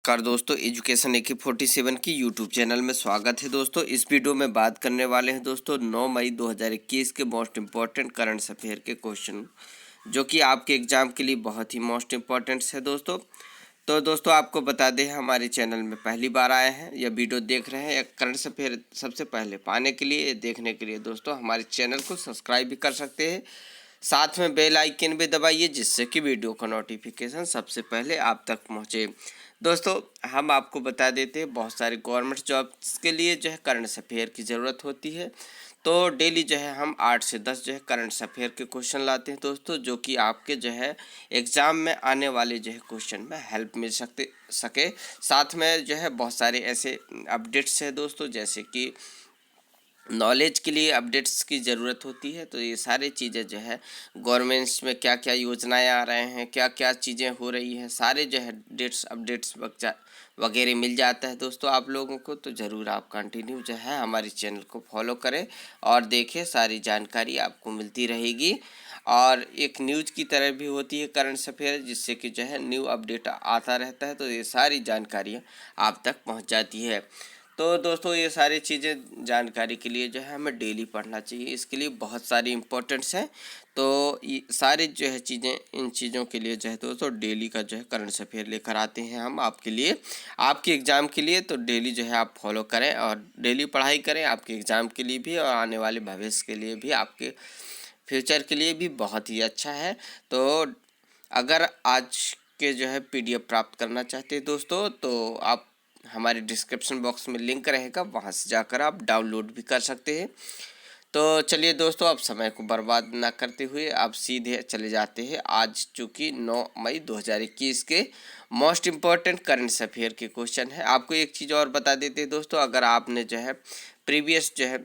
नमस्कार दोस्तों, education AK47 की यूट्यूब चैनल में स्वागत है। दोस्तों इस वीडियो में बात करने वाले हैं दोस्तों 9 मई 2021 के मोस्ट इम्पॉर्टेंट करंट अफेयर के क्वेश्चन, जो कि आपके एग्जाम के लिए बहुत ही मोस्ट इम्पॉर्टेंट है दोस्तों। तो दोस्तों आपको बता दें, हमारे चैनल में पहली बार आए हैं या वीडियो देख रहे हैं या करंट अफेयर सबसे पहले पाने के लिए, देखने के लिए दोस्तों हमारे चैनल को सब्सक्राइब भी कर सकते हैं। साथ में बेल आइकन भी दबाइए, जिससे कि वीडियो का नोटिफिकेशन सबसे पहले आप तक पहुंचे। दोस्तों हम आपको बता देते हैं, बहुत सारे गवर्नमेंट जॉब्स के लिए जो है करंट अफेयर की ज़रूरत होती है। तो डेली जो है हम 8 से 10 जो है करंट अफेयर के क्वेश्चन लाते हैं दोस्तों, जो कि आपके जो है एग्ज़ाम में आने वाले जो है क्वेश्चन में हेल्प मिल सके। साथ में जो है बहुत सारे ऐसे अपडेट्स है दोस्तों, जैसे कि नॉलेज के लिए अपडेट्स की ज़रूरत होती है। तो ये सारी चीज़ें जो है गवर्नमेंट्स में क्या क्या योजनाएं आ रहे हैं, क्या क्या चीज़ें हो रही हैं, सारे जो है अपडेट्स वगैरह मिल जाता है दोस्तों आप लोगों को। तो ज़रूर आप कंटिन्यू जो है हमारे चैनल को फॉलो करें और देखें, सारी जानकारी आपको मिलती रहेगी। और एक न्यूज़ की तरह भी होती है करंट अफेयर, जिससे कि जो है न्यू अपडेट आता रहता है। तो ये सारी जानकारियाँ आप तक पहुँच जाती है। तो दोस्तों ये सारी चीज़ें जानकारी के लिए जो है हमें डेली पढ़ना चाहिए, इसके लिए बहुत सारी इम्पोर्टेंट्स हैं। तो ये सारी जो है चीज़ें, इन चीज़ों के लिए जो है दोस्तों डेली का जो है करंट अफेयर लेकर आते हैं हम आपके लिए, आपके एग्ज़ाम के लिए। तो डेली जो है आप फॉलो करें और डेली पढ़ाई करें, आपके एग्ज़ाम के लिए भी और आने वाले भविष्य के लिए भी, आपके फ्यूचर के लिए भी बहुत ही अच्छा है। तो अगर आज के जो है PDF प्राप्त करना चाहते हैं दोस्तों, तो आप हमारे डिस्क्रिप्शन बॉक्स में लिंक रहेगा, वहाँ से जाकर आप डाउनलोड भी कर सकते हैं। तो चलिए दोस्तों, अब समय को बर्बाद ना करते हुए आप सीधे चले जाते हैं आज चूँकि 9 मई 2021 के मोस्ट इम्पॉर्टेंट करंट अफेयर के क्वेश्चन है। आपको एक चीज़ और बता देते हैं दोस्तों, अगर आपने जो है प्रीवियस जो है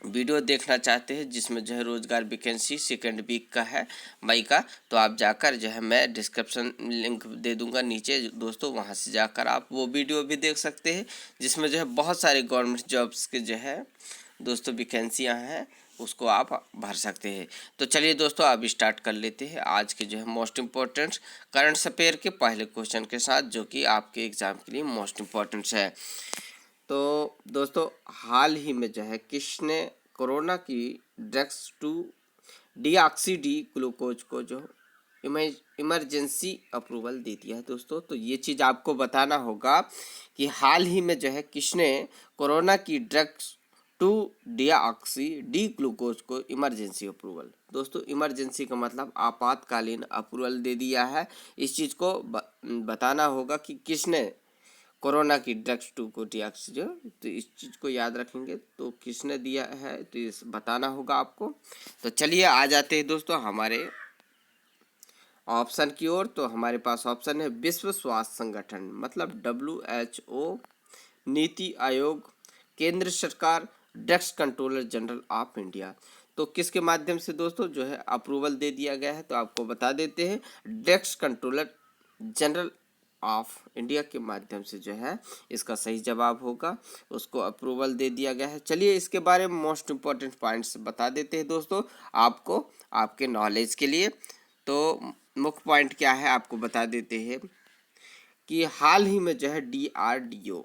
वीडियो देखना चाहते हैं जिसमें जो है रोज़गार वैकेंसी सेकेंड वीक का है मई का, तो आप जाकर जो है मैं डिस्क्रिप्शन लिंक दे दूंगा नीचे दोस्तों, वहां से जाकर आप वो वीडियो भी देख सकते हैं, जिसमें जो है बहुत सारे गवर्नमेंट जॉब्स के जो है दोस्तों वैकेंसियाँ हैं, उसको आप भर सकते हैं। तो चलिए दोस्तों अब स्टार्ट कर लेते हैं आज के जो है मोस्ट इम्पोर्टेंट करंट अफेयर के पहले क्वेश्चन के साथ, जो कि आपके एग्ज़ाम के लिए मोस्ट इम्पोर्टेंट है। तो दोस्तों हाल ही में जो है किसने कोरोना की drugs two deoxy D glucose को जो इमरजेंसी अप्रूवल दे दिया है दोस्तों। तो ये चीज़ आपको बताना होगा कि हाल ही में जो है किसने कोरोना की drugs two deoxy D glucose को इमरजेंसी अप्रूवल, दोस्तों इमरजेंसी का मतलब आपातकालीन अप्रूवल दे दिया है। इस चीज़ को बताना होगा कि किसने कोरोना की ड्रग्स टू को डीऑक्सी जो, तो इस चीज़ को याद रखेंगे तो किसने दिया है, तो इस बताना होगा आपको। तो चलिए आ जाते हैं दोस्तों हमारे ऑप्शन की ओर। तो हमारे पास ऑप्शन है विश्व स्वास्थ्य संगठन मतलब WHO, नीति आयोग, केंद्र सरकार, drugs controller general of India. तो किसके माध्यम से दोस्तों जो है अप्रूवल दे दिया गया है, तो आपको बता देते हैं drugs controller general of India के माध्यम से जो है इसका सही जवाब होगा, उसको अप्रूवल दे दिया गया है। चलिए इसके बारे में मोस्ट इम्पॉर्टेंट पॉइंट्स बता देते हैं दोस्तों आपको, आपके नॉलेज के लिए। तो मुख्य पॉइंट क्या है आपको बता देते हैं कि हाल ही में जो है DRDO,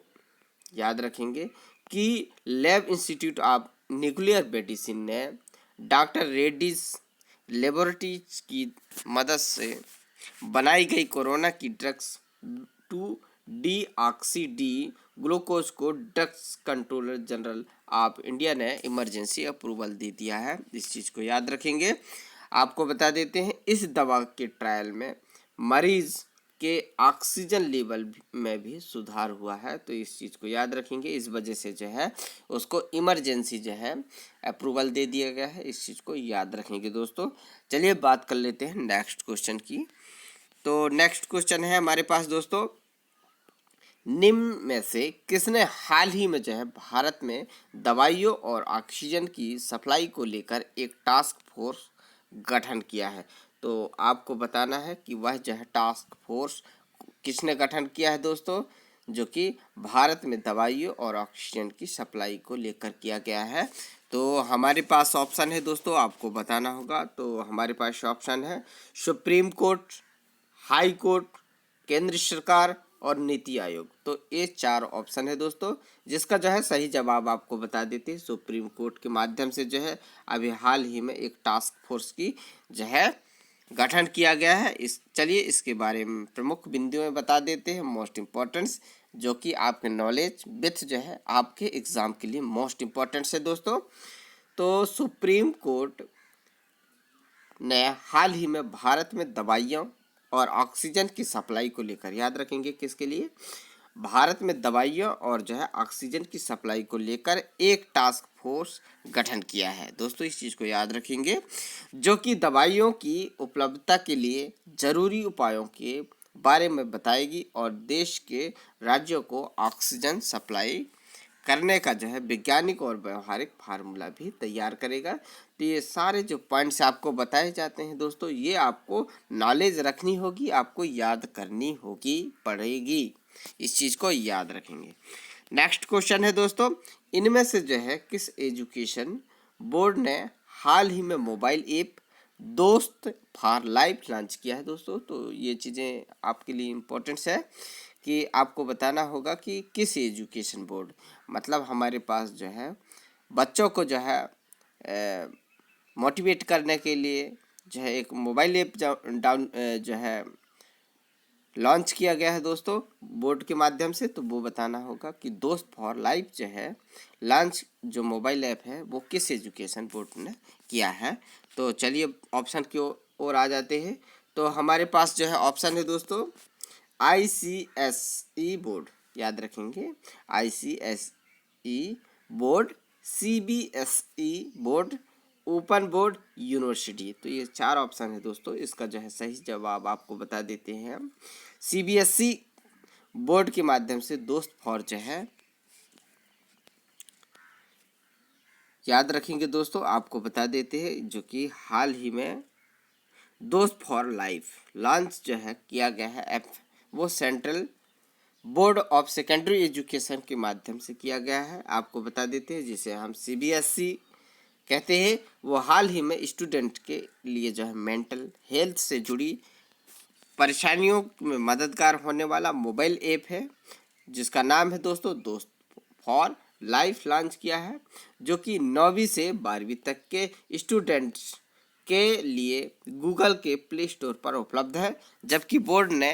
याद रखेंगे कि lab institute of nuclear medicine ने डॉक्टर रेड्डीज लेबोरेटरीज की मदद से बनाई गई कोरोना की drugs two deoxy D glucose को drugs controller general of India ने इमरजेंसी अप्रूवल दे दिया है। इस चीज़ को याद रखेंगे। आपको बता देते हैं इस दवा के ट्रायल में मरीज के ऑक्सीजन लेवल में भी सुधार हुआ है। तो इस चीज़ को याद रखेंगे, इस वजह से जो है उसको इमरजेंसी जो है अप्रूवल दे दिया गया है। इस चीज़ को याद रखेंगे दोस्तों। चलिए बात कर लेते हैं नेक्स्ट क्वेश्चन की। तो नेक्स्ट क्वेश्चन है हमारे पास दोस्तों, निम्न में से किसने हाल ही में जो है भारत में दवाइयों और ऑक्सीजन की सप्लाई को लेकर एक टास्क फोर्स गठन किया है। तो आपको बताना है कि वह जो है टास्क फोर्स किसने गठन किया है दोस्तों, जो कि भारत में दवाइयों और ऑक्सीजन की सप्लाई को लेकर किया गया है। तो हमारे पास ऑप्शन है दोस्तों, आपको बताना होगा। तो हमारे पास ऑप्शन है सुप्रीम कोर्ट, हाई कोर्ट, केंद्र सरकार और नीति आयोग। तो ये 4 ऑप्शन है दोस्तों, जिसका जो है सही जवाब आपको बता देते हैं। सुप्रीम कोर्ट के माध्यम से जो है अभी हाल ही में एक टास्क फोर्स की जो है गठन किया गया है। चलिए इसके बारे में प्रमुख बिंदुओं में बता देते हैं, मोस्ट इम्पोर्टेंट्स, जो कि आपके नॉलेज विथ जो है आपके एग्जाम के लिए मोस्ट इम्पोर्टेंट्स है दोस्तों। तो सुप्रीम कोर्ट ने हाल ही में भारत में दवाइयों और ऑक्सीजन की सप्लाई को लेकर, याद रखेंगे किसके लिए, भारत में दवाइयों और जो है ऑक्सीजन की सप्लाई को लेकर एक टास्क फोर्स गठन किया है दोस्तों। इस चीज़ को याद रखेंगे, जो कि दवाइयों की उपलब्धता के लिए जरूरी उपायों के बारे में बताएगी और देश के राज्यों को ऑक्सीजन सप्लाई करने का जो है वैज्ञानिक और व्यवहारिक फार्मूला भी तैयार करेगा। तो ये सारे जो पॉइंट्स आपको बताए जाते हैं दोस्तों, ये आपको नॉलेज रखनी होगी, आपको याद करनी होगी, पड़ेगी। इस चीज़ को याद रखेंगे। नेक्स्ट क्वेश्चन है दोस्तों, इनमें से जो है किस एजुकेशन बोर्ड ने हाल ही में मोबाइल ऐप दोस्त फॉर लाइफ लॉन्च किया है दोस्तों। तो ये चीज़ें आपके लिए इम्पोर्टेंट्स है कि आपको बताना होगा कि किस एजुकेशन बोर्ड, मतलब हमारे पास जो है बच्चों को जो है मोटिवेट करने के लिए जो है एक मोबाइल ऐप जो है लॉन्च किया गया है दोस्तों बोर्ड के माध्यम से। तो वो बताना होगा कि दोस्त फॉर लाइफ जो है लॉन्च जो मोबाइल ऐप है वो किस एजुकेशन बोर्ड ने किया है। तो चलिए ऑप्शन की ओर आ जाते हैं। तो हमारे पास जो है ऑप्शन है दोस्तों ICSE बोर्ड, याद रखेंगे ICSE board, CBSE board, open board, university. तो ये 4 ऑप्शन है दोस्तों, इसका जो है सही जवाब आपको बता देते हैं हम। CBSE बोर्ड के माध्यम से दोस्त फॉर जो है, याद रखेंगे दोस्तों, आपको बता देते हैं, जो कि हाल ही में दोस्त फॉर लाइफ लॉन्च जो है किया गया है ऐप, वो central board of secondary education के माध्यम से किया गया है। आपको बता देते हैं, जिसे हम CBSE कहते हैं। वो हाल ही में स्टूडेंट के लिए जो है मेंटल हेल्थ से जुड़ी परेशानियों में मददगार होने वाला मोबाइल ऐप है, जिसका नाम है दोस्तों दोस्त फॉर लाइफ लॉन्च किया है, जो कि 9वीं से 12वीं तक के स्टूडेंट्स के लिए गूगल के प्ले स्टोर पर उपलब्ध है। जबकि बोर्ड ने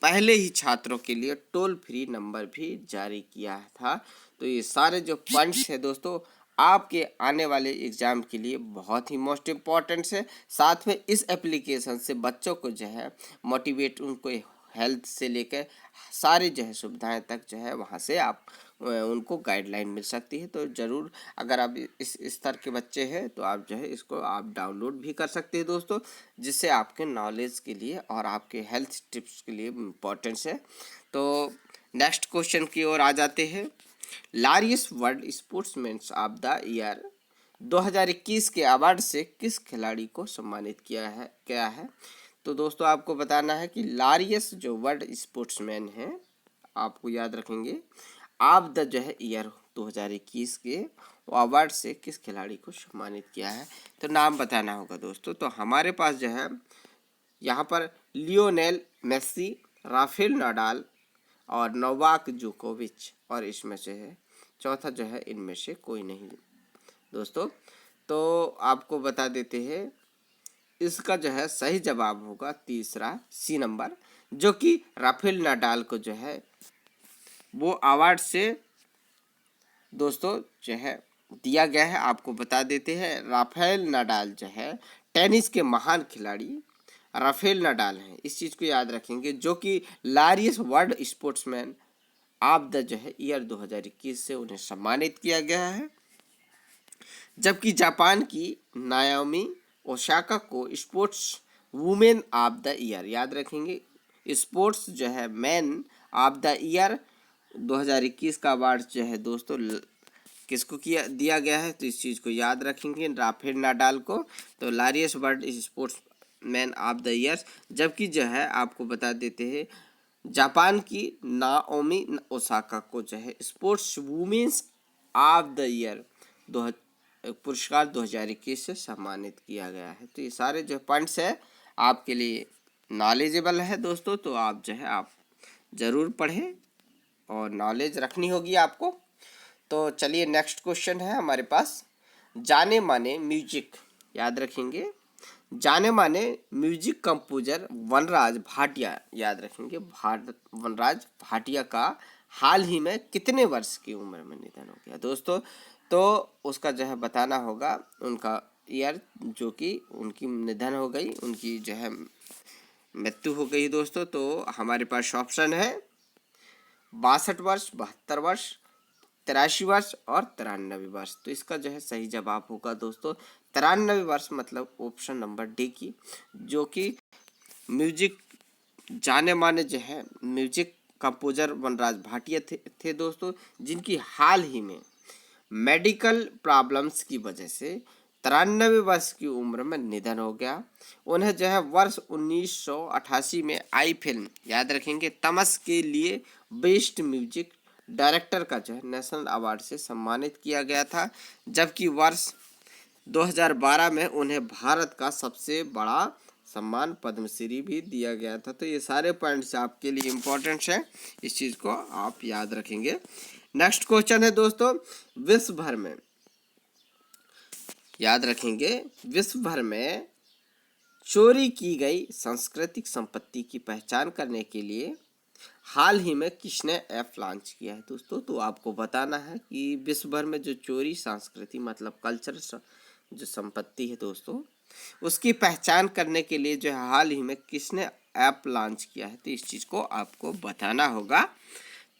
पहले ही छात्रों के लिए टोल फ्री नंबर भी जारी किया था। तो ये सारे जो पॉइंट्स है दोस्तों आपके आने वाले एग्जाम के लिए बहुत ही मोस्ट इम्पॉर्टेंट है। साथ में इस एप्लीकेशन से बच्चों को जो है मोटिवेट, उनको हेल्थ से लेकर सारी जो है सुविधाएं तक जो है वहाँ से आप उनको गाइडलाइन मिल सकती है। तो ज़रूर अगर आप इस स्तर के बच्चे हैं तो आप जो है इसको आप डाउनलोड भी कर सकते हैं दोस्तों, जिससे आपके नॉलेज के लिए और आपके हेल्थ टिप्स के लिए इम्पोर्टेंस है। तो नेक्स्ट क्वेश्चन की ओर आ जाते हैं। Laureus world sportsman of the year 2021 के अवार्ड से किस खिलाड़ी को सम्मानित किया है। तो दोस्तों आपको बताना है कि लारियस जो वर्ल्ड स्पोर्ट्समैन है, आपको याद रखेंगे, ऑफ द जो है ईयर 2021 के अवार्ड से किस खिलाड़ी को सम्मानित किया है। तो नाम बताना होगा दोस्तों। तो हमारे पास जो है यहाँ पर लियोनेल मेसी, राफेल नाडाल और नोवाक जोकोविच, और इसमें से है चौथा जो है इनमें से कोई नहीं दोस्तों। तो आपको बता देते हैं, इसका जो है सही जवाब होगा तीसरा C नंबर, जो कि राफेल नाडाल को जो है वो अवार्ड से दोस्तों जो है दिया गया है। आपको बता देते हैं, राफेल नाडाल जो है टेनिस के महान खिलाड़ी राफेल नाडाल हैं। इस चीज़ को याद रखेंगे, जो कि लारियस वर्ल्ड स्पोर्ट्समैन ऑफ द जो है ईयर 2021 से उन्हें सम्मानित किया गया है। जबकि जापान की नाओमी ओसाका को sports women of the year, याद रखेंगे, स्पोर्ट्स जो है मैन ऑफ द ईयर 2021 का अवार्ड जो है दोस्तों किसको दिया गया है। तो इस चीज़ को याद रखेंगे, राफेल नाडाल को। तो Laureus world sports man of the year. जबकि जो है आपको बता देते हैं, जापान की नाओमी ओसाका को जो है sports women's of the year पुरस्कार 2021 से सम्मानित किया गया है। तो ये सारे जो पॉइंट्स है आपके लिए नॉलेजेबल है दोस्तों। तो आप जो है आप ज़रूर पढ़ें और नॉलेज रखनी होगी आपको। तो चलिए नेक्स्ट क्वेश्चन है हमारे पास, जाने माने म्यूजिक, याद रखेंगे, जाने माने म्यूजिक कंपोजर वनराज भाटिया, याद रखेंगे, वनराज भाटिया का हाल ही में कितने वर्ष की उम्र में निधन हो गया दोस्तों। तो उसका जो है बताना होगा उनका ईयर, जो कि उनकी निधन हो गई, उनकी जो है मृत्यु हो गई दोस्तों। तो हमारे पास ऑप्शन है 62 वर्ष, 72 वर्ष, 83 वर्ष और 93 वर्ष। तो इसका जो है सही जवाब होगा दोस्तों 93 वर्ष, मतलब ऑप्शन नंबर डी की, जो कि म्यूजिक जाने माने जो है म्यूजिक कंपोजर वनराज भाटिया थे दोस्तों, जिनकी हाल ही में मेडिकल प्रॉब्लम्स की वजह से 93 वर्ष की उम्र में निधन हो गया। उन्हें जो है वर्ष 1988 में आई फिल्म, याद रखेंगे, तमस के लिए बेस्ट म्यूजिक डायरेक्टर का जो है नेशनल अवार्ड से सम्मानित किया गया था, जबकि वर्ष 2012 में उन्हें भारत का सबसे बड़ा सम्मान पद्मश्री भी दिया गया था। तो ये सारे पॉइंट्स आपके लिए इम्पोर्टेंट हैं, इस चीज़ को आप याद रखेंगे। नेक्स्ट क्वेश्चन है दोस्तों, विश्व भर में, याद रखेंगे, विश्व भर में चोरी की गई सांस्कृतिक संपत्ति की पहचान करने के लिए हाल ही में किसने ऐप लॉन्च किया है दोस्तों। तो आपको बताना है कि विश्व भर में जो चोरी संस्कृति मतलब कल्चर जो संपत्ति है दोस्तों, उसकी पहचान करने के लिए जो है हाल ही में किसने ऐप लॉन्च किया है, तो इस चीज़ को आपको बताना होगा।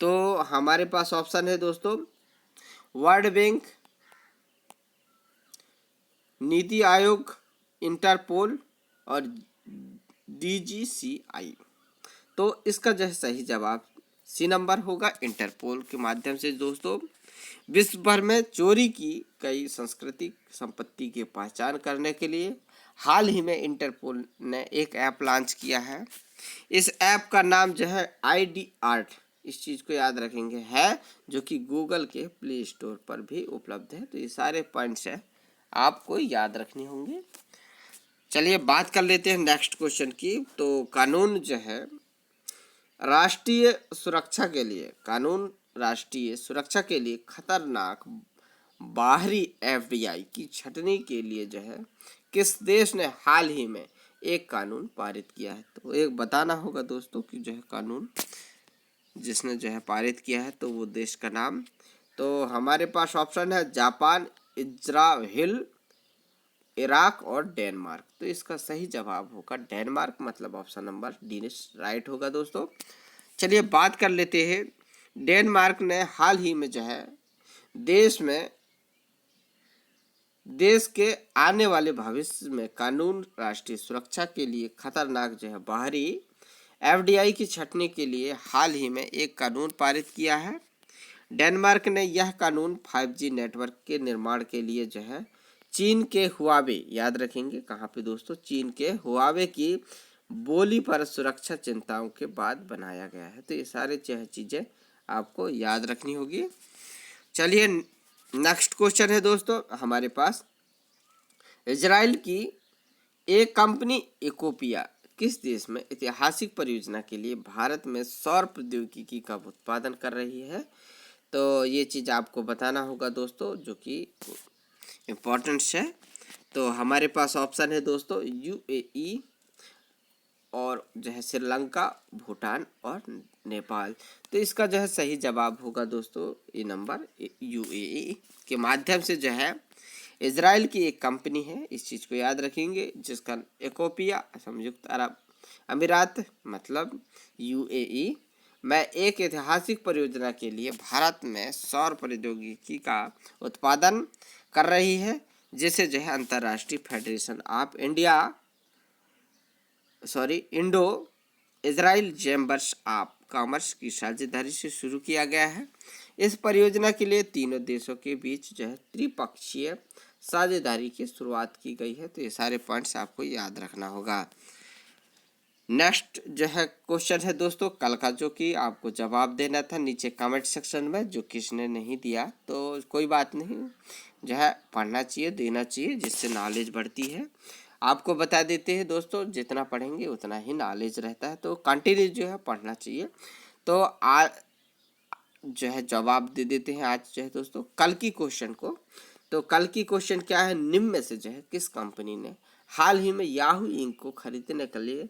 तो हमारे पास ऑप्शन है दोस्तों, world bank, NITI Aayog, interpole और DGCI। तो इसका जो है सही जवाब सी नंबर होगा, इंटरपोल के माध्यम से दोस्तों विश्व भर में चोरी की कई सांस्कृतिक संपत्ति की पहचान करने के लिए हाल ही में इंटरपोल ने एक ऐप लॉन्च किया है। इस ऐप का नाम जो है ID आर्ट, इस चीज़ को याद रखेंगे, है, जो कि गूगल के प्ले स्टोर पर भी उपलब्ध है। तो ये सारे पॉइंट्स है आपको याद रखने होंगे। चलिए बात कर लेते हैं नेक्स्ट क्वेश्चन की। तो कानून जो है राष्ट्रीय सुरक्षा के लिए, कानून राष्ट्रीय सुरक्षा के लिए खतरनाक बाहरी FDI की छटनी के लिए जो है किस देश ने हाल ही में एक कानून पारित किया है। तो एक बताना होगा दोस्तों कि जो है कानून जिसने जो है पारित किया है, तो वो देश का नाम। तो हमारे पास ऑप्शन है जापान, इजराइल, इराक और डेनमार्क। तो इसका सही जवाब होगा डेनमार्क, मतलब ऑप्शन नंबर डी राइट होगा दोस्तों। चलिए बात कर लेते हैं, डेनमार्क ने हाल ही में जो है देश के आने वाले भविष्य में कानून राष्ट्रीय सुरक्षा के लिए खतरनाक जो है बाहरी FDI की छटनी के लिए हाल ही में एक कानून पारित किया है। डेनमार्क ने यह कानून 5G नेटवर्क के निर्माण के लिए जो है चीन के हुआवे, याद रखेंगे कहाँ पे दोस्तों, चीन के हुआवे की बोली पर सुरक्षा चिंताओं के बाद बनाया गया है। तो ये सारे चीज़ें आपको याद रखनी होगी। चलिए नेक्स्ट क्वेश्चन है दोस्तों हमारे पास, इजराइल की एक कंपनी इकोपिया किस देश में ऐतिहासिक परियोजना के लिए भारत में सौर प्रौद्योगिकी का उत्पादन कर रही है। तो ये चीज़ आपको बताना होगा दोस्तों, जो कि इम्पोर्टेंट्स है। तो हमारे पास ऑप्शन है दोस्तों UAE और जो है श्रीलंका, भूटान और नेपाल। तो इसका जो है सही जवाब होगा दोस्तों ये नंबर UAE के माध्यम से जो है इजराइल की एक कंपनी है, इस चीज़ को याद रखेंगे, जिसका इकोपिया संयुक्त अरब अमीरात मतलब UAE में एक ऐतिहासिक परियोजना के लिए भारत में सौर प्रौद्योगिकी का उत्पादन कर रही है, जिसे जो है अंतर्राष्ट्रीय federation of Indo Israel chambers of commerce की साझेदारी से शुरू किया गया है। इस परियोजना के लिए तीनों देशों के बीच जो है त्रिपक्षीय साझेदारी की शुरुआत की गई है। तो ये सारे पॉइंट्स आपको याद रखना होगा। नेक्स्ट जो है क्वेश्चन है दोस्तों कल का, जो कि आपको जवाब देना था नीचे कमेंट सेक्शन में। जो किसने नहीं दिया तो कोई बात नहीं, जो है पढ़ना चाहिए, देना चाहिए, जिससे नॉलेज बढ़ती है। आपको बता देते हैं दोस्तों, जितना पढ़ेंगे उतना ही नॉलेज रहता है, तो कंटिन्यू जो है पढ़ना चाहिए। तो जो है जवाब दे देते हैं आज जो है दोस्तों कल की क्वेश्चन को। तो कल की क्वेश्चन क्या है, निम्न में से जो है किस कंपनी ने हाल ही में याहू इंक को खरीदने के लिए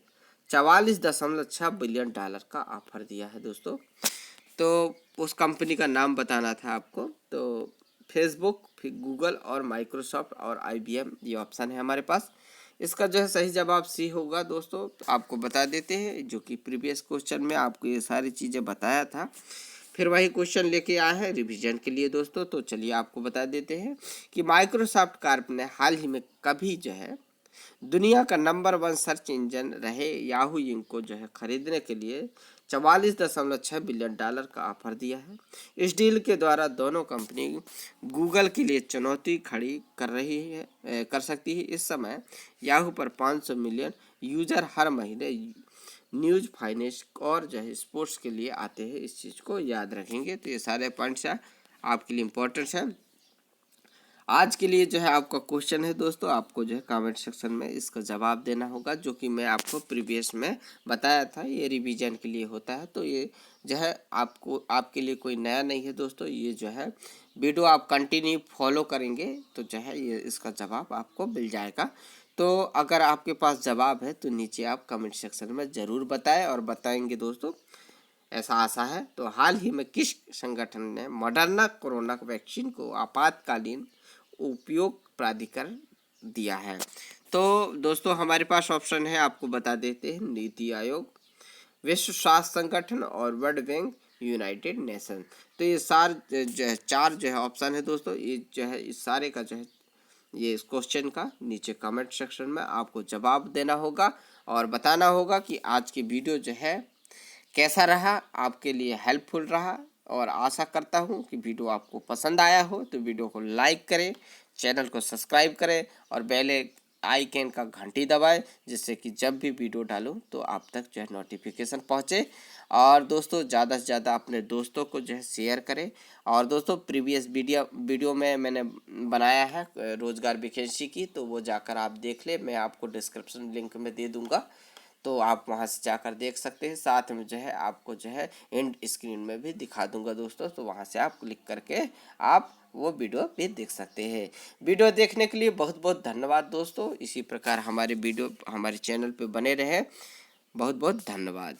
44.6 बिलियन डॉलर का ऑफर दिया है दोस्तों। तो उस कंपनी का नाम बताना था आपको। तो फेसबुक, फिर गूगल और माइक्रोसॉफ्ट और IBM ये ऑप्शन है हमारे पास। इसका जो है सही जवाब सी होगा दोस्तों। तो आपको बता देते हैं, जो कि प्रीवियस क्वेश्चन में आपको ये सारी चीज़ें बताया था, फिर वही क्वेश्चन लेके आया है रिवीजन के लिए दोस्तों। तो चलिए आपको बता देते हैं कि माइक्रोसॉफ्ट कॉर्प ने हाल ही में कभी जो है दुनिया का नंबर 1 सर्च इंजन रहे याहू इंक को जो है खरीदने के लिए 44.6 बिलियन डॉलर का ऑफर दिया है। इस डील के द्वारा दोनों कंपनी गूगल के लिए चुनौती खड़ी कर सकती है। इस समय याहू पर 500 मिलियन यूजर हर महीने न्यूज़, फाइनेंस और जो है स्पोर्ट्स के लिए आते हैं। इस चीज़ को याद रखेंगे। तो ये सारे पॉइंट्स हैं आपके लिए इम्पोर्टेंट है। आज के लिए जो है आपका क्वेश्चन है दोस्तों, आपको जो है कमेंट सेक्शन में इसका जवाब देना होगा, जो कि मैं आपको प्रीवियस में बताया था। ये रिवीजन के लिए होता है। तो ये जो है आपके लिए कोई नया नहीं है दोस्तों। ये जो है वीडियो आप कंटिन्यू फॉलो करेंगे तो जो है ये इसका जवाब आपको मिल जाएगा। तो अगर आपके पास जवाब है तो नीचे आप कमेंट सेक्शन में ज़रूर बताएं और बताएंगे दोस्तों, ऐसा आशा है। तो हाल ही में किस संगठन ने मॉडर्ना कोरोना वैक्सीन को आपातकालीन उपयोग प्राधिकरण दिया है? तो दोस्तों हमारे पास ऑप्शन है, आपको बता देते हैं, नीति आयोग, विश्व स्वास्थ्य संगठन और वर्ल्ड बैंक, यूनाइटेड नेशन। तो ये चार जो है ऑप्शन है दोस्तों। ये जो है इस सारे का जो है ये इस क्वेश्चन का नीचे कमेंट सेक्शन में आपको जवाब देना होगा और बताना होगा कि आज की वीडियो जो है कैसा रहा, आपके लिए हेल्पफुल रहा। और आशा करता हूँ कि वीडियो आपको पसंद आया हो। तो वीडियो को लाइक करें, चैनल को सब्सक्राइब करें और बेल आइकन का घंटी दबाएं, जिससे कि जब भी वीडियो डालूं तो आप तक जो है नोटिफिकेशन पहुंचे। और दोस्तों ज़्यादा से ज़्यादा अपने दोस्तों को जो है शेयर करें। और दोस्तों प्रीवियस वीडियो में मैंने बनाया है रोज़गार वैकेंसी की, तो वो जाकर आप देख ले, मैं आपको डिस्क्रिप्शन लिंक में दे दूँगा, तो आप वहां से जाकर देख सकते हैं। साथ में जो है आपको जो है एंड स्क्रीन में भी दिखा दूंगा दोस्तों, तो वहां से आप क्लिक करके आप वो वीडियो भी देख सकते हैं। वीडियो देखने के लिए बहुत बहुत धन्यवाद दोस्तों। इसी प्रकार हमारे वीडियो हमारे चैनल पे बने रहे। बहुत बहुत धन्यवाद।